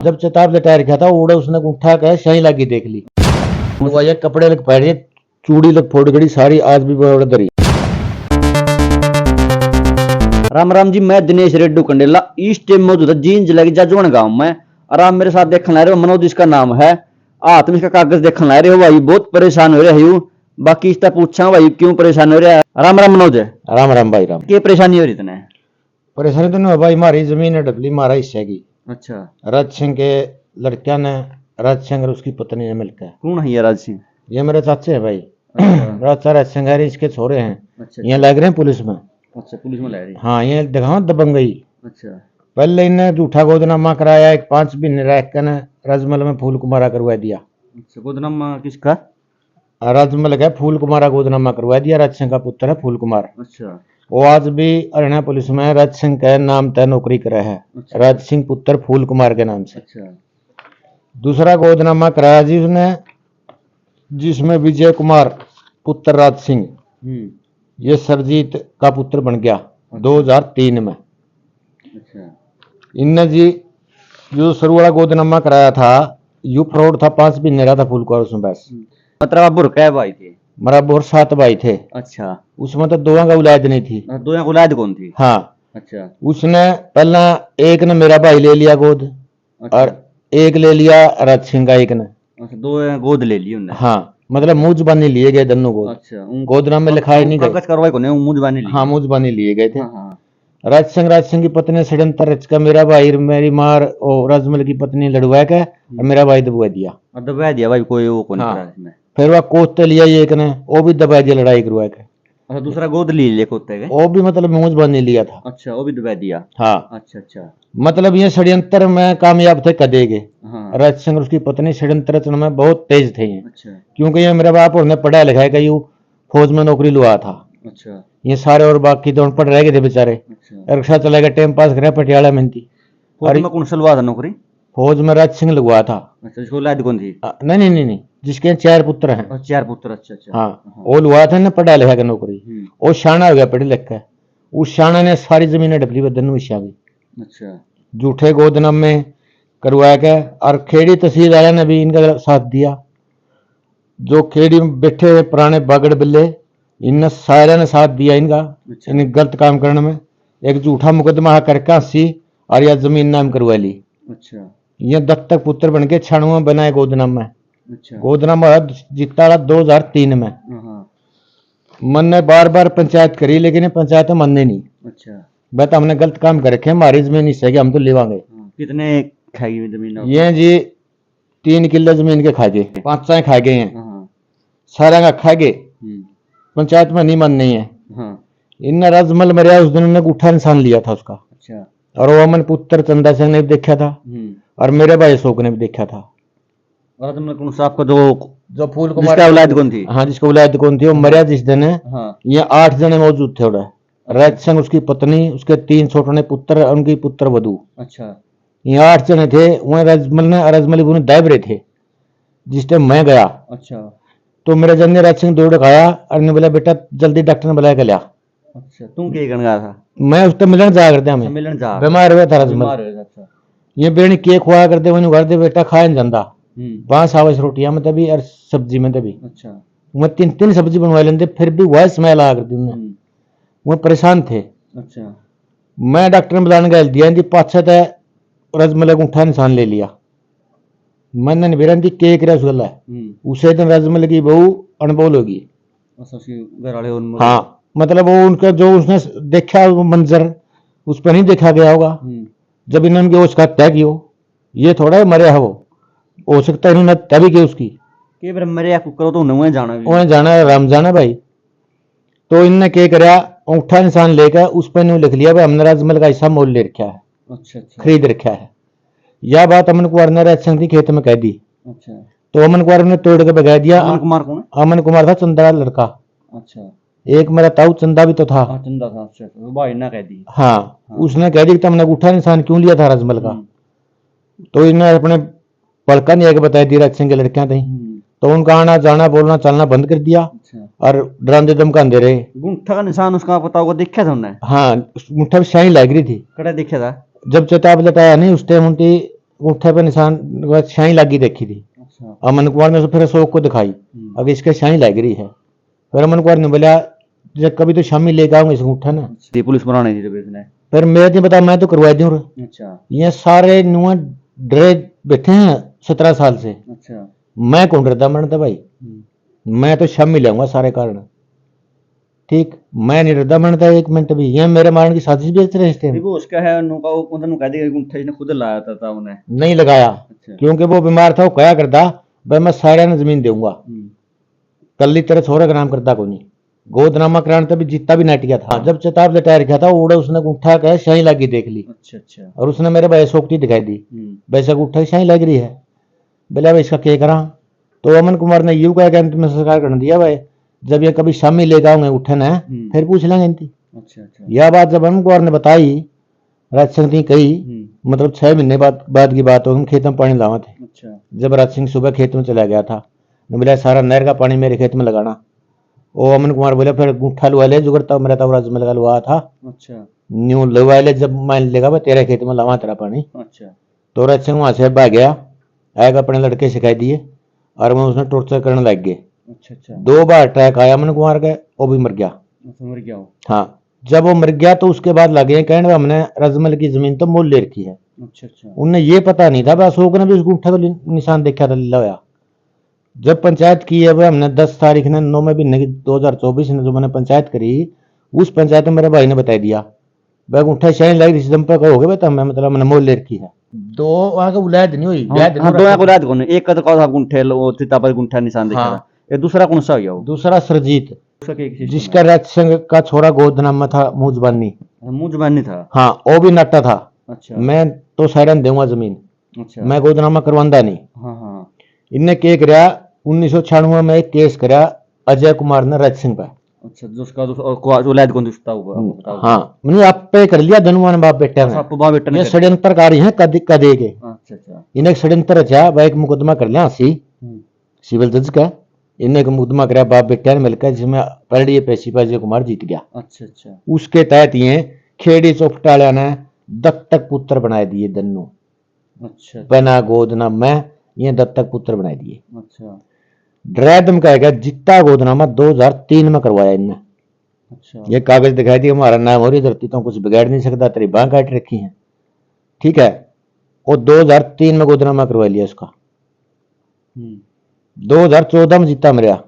जब चताब लटा रखा था उड़ा उसने उठा के सही लगी देख ली। वजह कपड़े लग पहने, चूड़ी लग फोड़ गड़ी सारी, आज भी बड़ा दरी। राम राम जी, मैं दिनेश रेड्डू कंडेला इस टाइम मौजूद है जींद जिला के जाजवन गांव में। और आप मेरे साथ देखने ला रहे हो मनोज, इसका नाम है। तुम इसका कागज देखने ला रहे हो भाई, बहुत परेशान हो रहे हो। बाकी इसका पूछा भाई क्यों परेशान हो रहा है। राम राम मनोज। राम राम भाई राम। क्या परेशानी हो रही इतने? परेशानी तो नहीं हो भाई, हमारी जमीन है डबली, हमारा हिस्से की। अच्छा। राज सिंह के लड़किया ने, राज सिंह और उसकी पत्नी ने मिलकर। कौन है ये राज सिंह? ये मेरे चाचे है भाई। अच्छा। राज सिंह है, इसके छोरे हैं। अच्छा। ये लग रहे हैं पुलिस में। अच्छा, पुलिस में लग रही। हाँ, ये दिखाओ दबंगई। अच्छा। पहले इन्हें झूठा गोदनामा कराया, एक 5 महीने रह कर रजमल में फूल कुमारा करवा दिया। अच्छा, गोदनामा किसका? रजमल का फूल कुमारा गोदनामा करवा दिया। राज सिंह का पुत्र है फूल कुमार। अच्छा। वो आज भी हरियाणा पुलिस में राज सिंह के नाम तय नौकरी करे है। अच्छा। राज सिंह पुत्र फूल कुमार के नाम से। अच्छा। दूसरा गोदनामा कराया जी उसने, जिसमें विजय कुमार पुत्र राज सिंह, ये सरजीत का पुत्र बन गया। 2003 में। अच्छा। इनने जी जो शुरुआत गोदनामा कराया था, यू फ्रॉड था। 5 महीने रहा था फूल कुमार उसमें बस। मतलब आप बुरका है भाई थे? बराबर 7 भाई थे। अच्छा। उसमें तो 2 का औलाद नहीं थी। दो या औलाद कौन थी? हाँ। अच्छा। उसने पहला एक ने मेरा भाई ले लिया गोद। अच्छा। और एक ले लिया राज सिंह का एक ने। अच्छा, दो गोद ले ली उन्होंने। हाँ, मतलब मुंह जबानी लिए गए दोनों गोद। अच्छा। गोदनामे में लिखाए नहीं गए। कागज कार्रवाई को नहीं, मुंह जबानी ली। हाँ, मुंह जबानी लिए गए थे। हाँ। राज सिंह की पत्नी ने षड्यंत्र रच कर मेरा भाई मेरी मार और राजमल की पत्नी लड़वा के और मेरा भाई दबवा दिया। और दबा दिया भाई, कोई वो कौन हाँ। करा इसमें? फिर वह कोते लिया एक ने, वो भी दबा दिया लड़ाई करवा के। अच्छा, दूसरा गोद ले लिया कुत्ते के? वो भी मतलब मुंह जबानी लिया था। अच्छा, वो भी दबा दिया। हाँ। अच्छा। अच्छा। मतलब ये षड्यंत्र में कामयाब थे कदेगे। हाँ। राज सिंह और उसकी पत्नी षड्यंत्र रचना में बहुत तेज थे ये। अच्छा। क्योंकि ये मेरा बाप उन्हें पढ़ा लिखा है, यू फौज में नौकरी लुआ था। अच्छा। ये सारे और बाकी तो पढ़ रह गए थे बेचारे। अच्छा। रिक्शा चला गया, टाइम पास करे पटियाला में थी। फौज में कौन सलवा था नौकरी? फौज में राज सिंह लगवा था। अच्छा, इसको औलाद कौन थी? नहीं, जिसके 4 पुत्र हैं। 4 पुत्र। अच्छा। अच्छा। हाँ, वो लुआ था ना पढ़ा लिखा के नौकरी। वो शाना हो गया पढ़ लिख के। उस शाना ने सारी जमीनें डबली बदन विषया भी। अच्छा। झूठे गोदनामे करवा के, और खेड़ी तहसील वाले ने भी इनका साथ दिया। जो खेड़ी में बैठे हुए पुराने बागड़ बिल्ले, इन सारे ने साथ दिया इनका। अच्छा। इन गलत काम करने में एक झूठा मुकदमा करके 80 और यह जमीन नाम करवा ली। अच्छा। ये दत्तक पुत्र बन के 96 बनाए गोदनामा। अच्छा। गोदनामा जीता 2003 में। मन ने बार बार पंचायत करी, लेकिन पंचायत मानने नहीं। अच्छा। बता हमने गलत काम कर रखे, हमारी जमीन हिस्से की हम तो लेवांगे। कितने खाई जमीन? ये जी 3 किलो जमीन के खा गए, 5 खा गए हैं। सारा का खा गए, पंचायत में नहीं माननी है। इन रजमल मरिया उस दिन उन्होंने उठा इंसान लिया था उसका। अच्छा। और वो अमन पुत्र चंदा सिंह ने भी देखा था, और मेरे भाई अशोक ने भी देखा था। और तुमने कौन सा आपका जो फूल कुमार जिसका औलाद कौन थी? हाँ, जिसका औलाद कौन थी वो मरिया जिस दिन है। ये 8 जने मौजूद थे उधर। राज सिंह, उसकी पत्नी, उसके 3 छोटे पुत्र, उनकी पुत्र वधु। अच्छा। ये 8 जने थे। वह रजमल दाब रहे थे जिस टाइम मैं गया। अच्छा। तो मेरे जन ने राज सिंह दौड़ खाया और ने बोला बेटा जल्दी डॉक्टर ने बुलाया के लिया। अच्छा, तुम क्या गया था? मैं उससे मिलन जा करते, हमें मिलन जा बीमार हुआ था रजमल। अच्छा। ये बेणी के खुआ करते वही घर दे बेटा खाए न जाता। 5 आवश रोटियां में तभी और सब्जी में तभी। अच्छा। मैं 3 सब्जी बनवा लेते, फिर भी वह स्मेल आ करती उन्हें। वो परेशान थे। अच्छा। मैं डॉक्टर ने बुलाने गया दिया जी, पाछे तय रजमल को उठा इंसान ले लिया। मैंने निबेरन जी के करे उस गला उसे दिन रजमल की बहू अनबोल होगी। हाँ, मतलब वो उनका जो उसने देखा वो मंजर उस पर नहीं देखा गया होगा। जब इन्होंने उसका तय किया, ये थोड़ा मरे है वो, हो सकता है इन्होंने तभी की उसकी के बार मरे करो तो उन्हें जाना उन्हें जाना है, राम जाना भाई। तो इनने क्या कराया, उठा इंसान लेकर उस पर इन्होंने लिख लिया भाई हमने रजमल का हिस्सा मोल ले रखा है। अच्छा। खरीद रखा है। यह बात अमन कुमार ने राज सिंह की खेत में कह दी। अच्छा। तो अमन कुमार ने तोड़ के बगा दिया। अमन कुमार कौन? अमन कुमार था चंदा लड़का। अच्छा। एक मेरा ताऊ चंदा भी तो था। चंदा था। अच्छा, तो भाई ना कह दी। हाँ, उसने कह दी कि तुमने उठा इंसान क्यों लिया था रजमल का। तो इन्हें अपने पलका नहीं आगे बताया दी राज सिंह के लड़कियां थी। तो उनका आना जाना बोलना चलना बंद कर दिया। अच्छा। और डरांदे धमकांदे रहे। गुंठा का निशान उसका पता होगा, देखा था उन्हें? हाँ, मुठा भी शाही लग रही थी। कड़ा देखा था? जब चेताब लटाया नहीं उस टाइम उनकी अंगूठे पे निशान शाही लगी देखी थी। अच्छा। अमन कुमार ने फिर अशोक को दिखाई, अब इसके शाही लग रही है। फिर अमन कुमार ने बोला जब कभी तो शामी लेके आऊंगा इस अंगूठा ना। ये पुलिस बनाने थी जब इसने। फिर मैं नहीं पता, मैं तो करवा दूं। अच्छा। ये सारे नुआ डरे बैठे हैं 17 साल से। अच्छा। मैं कौन डरता मरता भाई, मैं तो शामी ले आऊंगा सारे कारण। ठीक, मैं नहीं डरता मरता एक मिनट भी। ये मेरे मारने की साजिश भी रहे वो उसका है नु का उन्होंने कह दिया अंगूठा इसने खुद लाया था उन्हें। नहीं लगाया। अच्छा। क्योंकि वो बीमार था, वो क्या करता भाई मैं सारे ने जमीन दूंगा, कल तेरे छोरे का नाम करता को नहीं। गोदनामा कराने तभी जीता भी नाटिया था। जब चताब लटाया रखा था उड़ा उसने उठा के शाही लगी देख ली। अच्छा। अच्छा। और उसने मेरे भाई सोखती दिखाई दी, वैसा उठा शाही लग रही है। बोले भाई इसका क्या करा। तो अमन कुमार ने यूं कहा कि तुम्हें सरकार कर दिया भाई, जब ये कभी शामी ले जाओगे उठन है फिर पूछ लेंगे इनकी। अच्छा। अच्छा। यह बात जब अमन कुमार ने बताई, राज सिंह ने कही, मतलब 6 महीने बाद की बात हो, हम खेत में पानी लावा थे। अच्छा। जब राज सिंह सुबह खेत में चला गया था, बोला सारा नहर का पानी मेरे खेत में लगाना। वो अमन कुमार बोले फिर गुठा लुआ ले, जुगरता मेरा तब राज में लगा लुआ था। अच्छा। न्यू लुआ ले, जब मान लेगा भाई तेरे खेत में लावा तेरा पानी। अच्छा। तो राज सिंह वहां से भाग गया, आएगा अपने लड़के सिखाई दिए और मैं उसने टॉर्चर करने लग गए। अच्छा। अच्छा। 2 बार अटैक आया अमन कुमार का, वो भी मर गया। मर गया वो। हाँ, जब वो मर गया तो उसके बाद लगे कहने हमने रजमल की जमीन तो मोल ले रखी है। अच्छा। अच्छा। उन्हें ये पता नहीं था, अशोक ने भी उस गुठा को निशान देखा था लीला होया। जब पंचायत की है, हमने 10 तारीख ने 9 में भी 2024 ने जो मैंने पंचायत करी, उस पंचायत में मेरे भाई ने बता दिया वह गुठा शाही लगी इस दम पर हो गए बता, मैं मतलब मैंने मोल ले रखी है। 2 वहां का उलाद नहीं हुई। हाँ, दो को रात कौन एक का तो कौन गुंठे वो सीता पर गुंठा निशान देखा हाँ। था। ये दूसरा कौन सा हो गया वो? दूसरा सरजीत, उसका क्या system जिसका है? राज सिंह का छोरा गोदनामा था मुजबानी। मुंह जुबानी था। हाँ, वो भी नट्टा था। अच्छा। मैं तो साइरन दूंगा जमीन, अच्छा। मैं गोदनामा करवांदा नहीं। हाँ हाँ। इनने क्या कराया 1996 में एक केस कराया अजय कुमार ने राज सिंह पर। अच्छा, जो उसका जो लैद कौन दिखता हुआ आपको बताओ। हाँ, मैंने आप पे कर लिया धनुमान बाप बेटे अच्छा, आपको बाप बेटे ने ये कर षड्यंत्रकारी हैं कदे कदे के। अच्छा। अच्छा। इन्हें एक षड्यंत्र रचा, वह एक मुकदमा कर लिया सी सिविल जज का। इन्हें एक मुकदमा कराया बाप बेटे ने मिलकर, जिसमें पलड़ी पेशी पर अजय कुमार जीत गया। अच्छा। अच्छा। उसके तहत ये खेड़ी चौपटालिया ने दत्तक पुत्र बनाए दिए दन्नू। अच्छा। बना गोदना में ये दत्तक पुत्र बनाए दिए। अच्छा। ड्रैदम कहेगा जितना गोदनामा 2003 में करवाया इनने। अच्छा। ये कागज दिखाई दिया हमारा नाम हो रही धरती तो कुछ बिगाड़ नहीं सकता, तेरी बांह काट रखी है। ठीक है, वो 2003 में गोदनामा करवा लिया उसका। 2014 में जीता मरिया।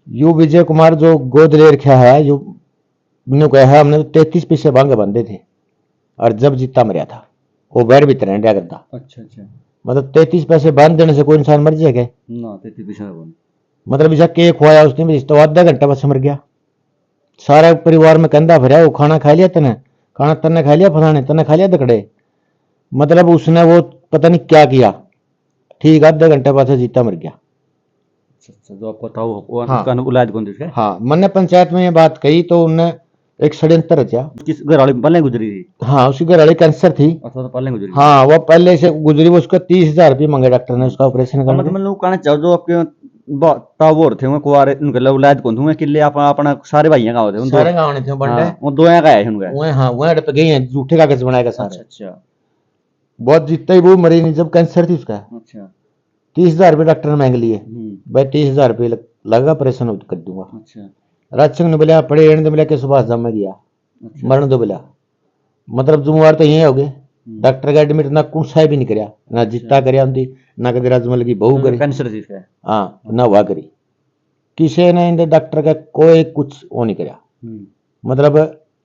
यू विजय कुमार जो गोद ले रखा है, यू ने कहा हमने तो 33 पैसे बांगे बंधे थे और जब जीता मरिया था वो बैर भी तरह क्या करता। अच्छा। अच्छा। मतलब 33 पैसे बांध देने से कोई इंसान मर जाएगा? ना 33 पैसे बन। मतलब इसा केक खोया उसने भी तो आधा घंटा बस मर गया। सारा परिवार में कंधा भरा, वो खाना खा लिया तने, खाना तने खा लिया, फलाने तने खा लिया दकड़े। मतलब उसने वो पता नहीं क्या किया। ठीक, आधा घंटा बाद जीता मर गया। अच्छा, जो आपको बताओ वो हाँ। उसका उलाद कौन दिखा? हाँ, मैंने पंचायत में ये बात कही तो उनने एक षड्यंत्र रचा। किस घर वाली पहले गुजरी थी? हाँ, उसकी घरवाली कैंसर थी। अच्छा, तो पहले गुजरी। हाँ, वो पहले से गुजरी, वो उसका 30,000 रुपये मांगे डॉक्टर ने उसका ऑपरेशन करने मतलब मैं कहना चाहूँ जो आपके तावोर थे कुआरे उनके उलाद कौन थे किले अपना अपना सारे भाइयों का होते के। सारे गाँव ने थे बंडे। वो दो का है उनका। वह हाँ, वह पे गई हैं, झूठे कागज बनाएगा सारे। अच्छा। अच्छा। बहुत जीतता ही वो मरी नहीं, जब कैंसर थी उसका। अच्छा। 30,000 रुपये डॉक्टर ने मांग लिए। भाई 30,000 रुपये लगा, ऑपरेशन कर दूंगा। अच्छा। राज सिंह ने बोला पड़े रहने दे, बोला के सुभाष धाम में गया। अच्छा। मरण दो बोला, मतलब जुम्मेवार तो यही हो गए। डॉक्टर का एडमिट ना कुछ भी नहीं कराया, ना जिता कराया उनकी, ना कभी राजमल की बहू करी। कैंसर थी इसका? हाँ, ना हुआ करी किसी ने इनके डॉक्टर का कोई कुछ वो नहीं कराया। मतलब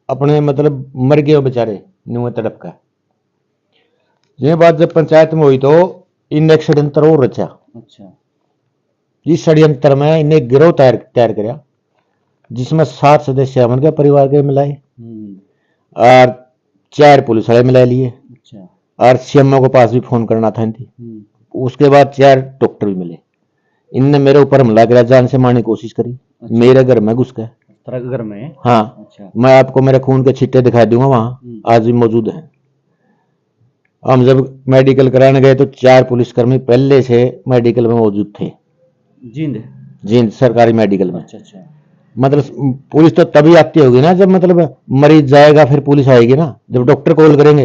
अपने मतलब मर गए बेचारे न्यू तड़प का। ये बात जब पंचायत में हुई तो इन एक षड्यंत्र और रचा। अच्छा। इस षड्यंत्र में इन्हें गिरोह तैयार कराया, जिसमें 7 सदस्य उनके परिवार के मिलाए और 4 पुलिस वाले मिला लिए। अच्छा। और सीएमओ के पास भी फोन करना था इनकी। उसके बाद 4 डॉक्टर भी मिले। इनने मेरे ऊपर हमला किया, जान से मारने की कोशिश करी। अच्छा। मेरे घर में घुस गए। घर में? हाँ। अच्छा। मैं आपको मेरे खून के छिट्टे दिखा दूंगा, वहां आज भी मौजूद हैं। हम जब मेडिकल कराने गए तो 4 पुलिसकर्मी पहले से मेडिकल में मौजूद थे। जींद सरकारी मेडिकल में। अच्छा। अच्छा। मतलब पुलिस तो तभी आती होगी ना जब मतलब मरीज जाएगा फिर पुलिस आएगी ना, जब डॉक्टर कॉल करेंगे।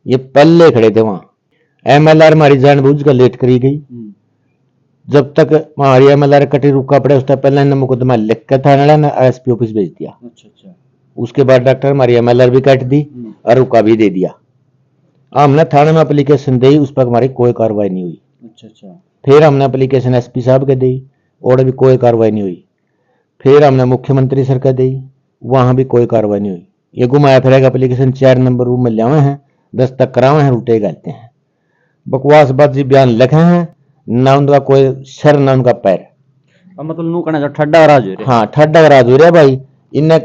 ये पहले खड़े थे वहां। MLR हमारी जानबूझ कर लेट करी गई। जब तक हमारी MLR कटी रुका पड़े उससे पहले इन्होंने मुकदमा लिख कर थाने वाला ने SP ऑफिस भेज दिया। अच्छा। उसके बाद डॉक्टर हमारी MLR भी काट दी और रुका भी दे दिया। हमने थाने में एप्लीकेशन दी, उस पर हमारी कोई कार्रवाई नहीं हुई। अच्छा। फिर हमने एप्लीकेशन SP साहब के दी और भी कोई कार्रवाई नहीं हुई। फिर हमने मुख्यमंत्री सर का दी, वहां भी कोई कार्रवाई नहीं हुई। ये घुमाया फिरेगा एप्लीकेशन 4 नंबर रूम में लावे हैं, दस्तक करावे हैं, रूटे गालते हैं, बकवासबाजी बयान लिखे हैं, ना उनका कोई सर ना उनका पैर। अब मतलब नू कहना ठड्डा राज हो रे। हाँ ठड्डा राज हो रहा भाई। इनने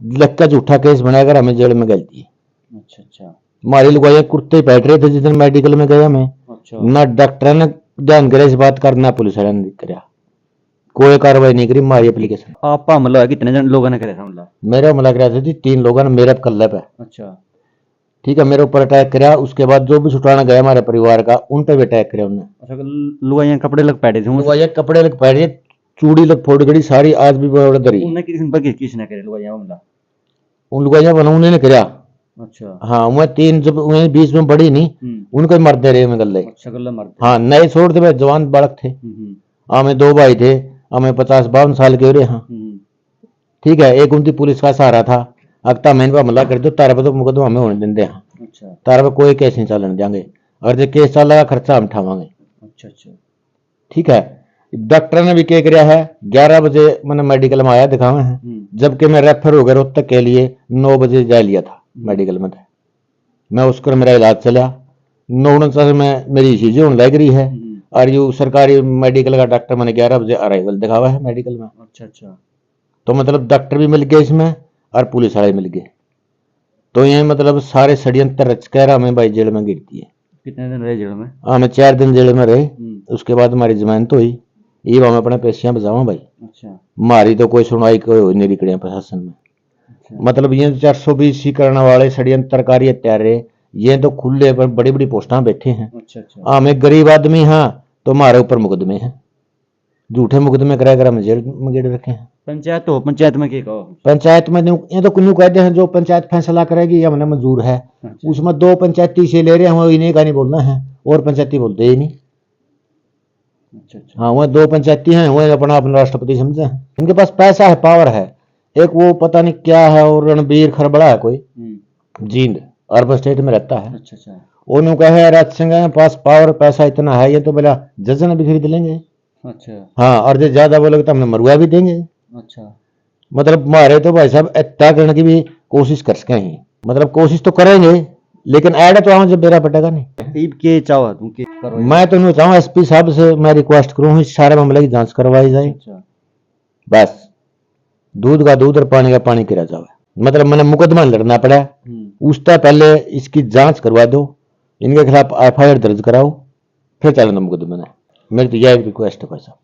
लग का झूठा केस बनाकर हमें जेल में गलती है। अच्छा। हमारी लुगाइयां कुर्ते बैठ रहे थे जिस दिन मेडिकल में गया मैं। अच्छा। ना डॉक्टर ने ध्यान करे इस बात कर, ना पुलिस वाले ने करा, कोई कार्रवाई नहीं करी। हमारी एप्लीकेशन आप हमला है कितने जन लोगों ने करे हमला? मेरे हमला कराया थी 3 लोगों ने मेरे कल्ले पे। अच्छा। ठीक है, मेरे ऊपर अटैक कराया। उसके बाद जो भी छुटाना गया हमारे परिवार का उन पे भी अटैक कराया उन्होंने। अच्छा, लुगाइयां कपड़े लग पैडे थे लुगाइयां कपड़े लग पड़ रही, चूड़ी लग फोड़ गई सारी, आज भी बड़ा दरी। उन्हें किसने करे लुगाइयां हमला? उन लुगाइयां बना उन्होंने कराया। अच्छा। हाँ वह 3 जब उन्हें बीच में बड़ी नहीं, उनको ही मरते रहे में गले। अच्छा, गल्ला मरते। हाँ नए छोड़ दे, जवान बालक थे। हमें 2 भाई थे, हमें 50-52 साल के हो रहे। हाँ ठीक है, एक उनकी पुलिस का सहारा था। अगता मैंने पर हमला कर दो, तारे पर तो मुकदमा हमें होने देंगे। हाँ अच्छा। तारे पर कोई केस नहीं चलन देंगे, और जो केस चलेगा खर्चा हम उठावांगे। अच्छा। ठीक है, डॉक्टर ने भी क्या कराया है, 11 बजे मैंने मेडिकल में आया दिखावे हैं, जबकि मैं रेफर हो गया रोहतक के लिए 9 बजे जा लिया था मेडिकल में। मैं उसको मेरा इलाज चला 9:49 में मेरी चीजें होने लग रही है, और यू सरकारी मेडिकल का डॉक्टर मैंने 11 बजे अराइवल दिखावा है मेडिकल में। अच्छा। तो मतलब डॉक्टर भी मिल गए इसमें और पुलिस वाले मिल गए। तो ये मतलब सारे षड्यंत्र रच कर हमें भाई जेल में गिरती है। कितने दिन रहे जेल में? हमें 4 दिन जेल में रहे। उसके बाद हमारी जमानत हुई, ये हम अपने पेशियां बजावा भाई। अच्छा। हमारी तो कोई सुनवाई कोई हो नहीं रही प्रशासन में। अच्छा। मतलब ये 420 करने वाले षड्यंत्रकारी हत्यारे ये तो खुले पर बड़ी बड़ी पोस्टां बैठे हैं। अच्छा। हमें गरीब आदमी हाँ तो हमारे ऊपर मुकदमे हैं, झूठे मुकदमे कराकर हमें जेल में गिर रखे हैं। पंचायत हो, पंचायत में क्या कहो? पंचायत में ये तो कुछ कहते हैं जो पंचायत फैसला करेगी ये हमने मंजूर है। अच्छा। उसमें 2 पंचायती से ले रहे हैं, इन्हें का नहीं बोलना है, और पंचायती बोलते ही नहीं। अच्छा। हाँ वह 2 पंचायती हैं, वह अपना राष्ट्रपति समझे हैं। इनके पास पैसा है, पावर है। एक वो पता नहीं क्या है, और रणबीर खरबड़ा है कोई, जींद अर्बन स्टेट में रहता है। अच्छा। उन्होंने कहा है राज सिंह के पास पावर पैसा इतना है, ये तो बोला जज ने भी खरीद लेंगे। अच्छा। हाँ, और जो ज्यादा बोलोगे तो हमने मरुआ भी देंगे। अच्छा। मतलब हमारे तो भाई साहब इतना करने की भी कोशिश कर सके ही, मतलब कोशिश तो करेंगे, लेकिन ऐड तो आऊँ जब मेरा पटेगा नहीं। के चाहो तुम के मैं तो नहीं चाहूँ, SP साहब से मैं रिक्वेस्ट करूँ इस सारे मामले की जांच करवाई जाए। अच्छा। बस दूध का दूध और पानी का पानी किया जाए। मतलब मैंने मुकदमा लड़ना पड़ा, उससे पहले इसकी जांच करवा दो, इनके खिलाफ FIR दर्ज कराओ, फिर चलना मुकदमा ने। मेरी तो यह रिक्वेस्ट है भाई साहब।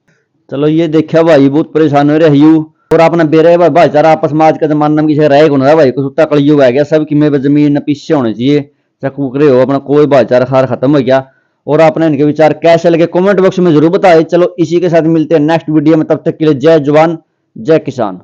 चलो ये देखा भाई बहुत परेशान हो रहे हूँ, और अपना बेरे भाई भाईचारा आपस में आज का जमाना में किसी रहेगा ना भाई, कुछ उत्ता कलयुग आ गया, सबकी में जमीन पीछे होने चाहिए, चकूकरे हो अपना कोई भाईचारा खार खत्म हो गया। और आपने इनके विचार कैसे लगे कमेंट बॉक्स में जरूर बताए। चलो इसी के साथ मिलते हैं नेक्स्ट वीडियो में, तब तक के लिए जय जवान जय किसान।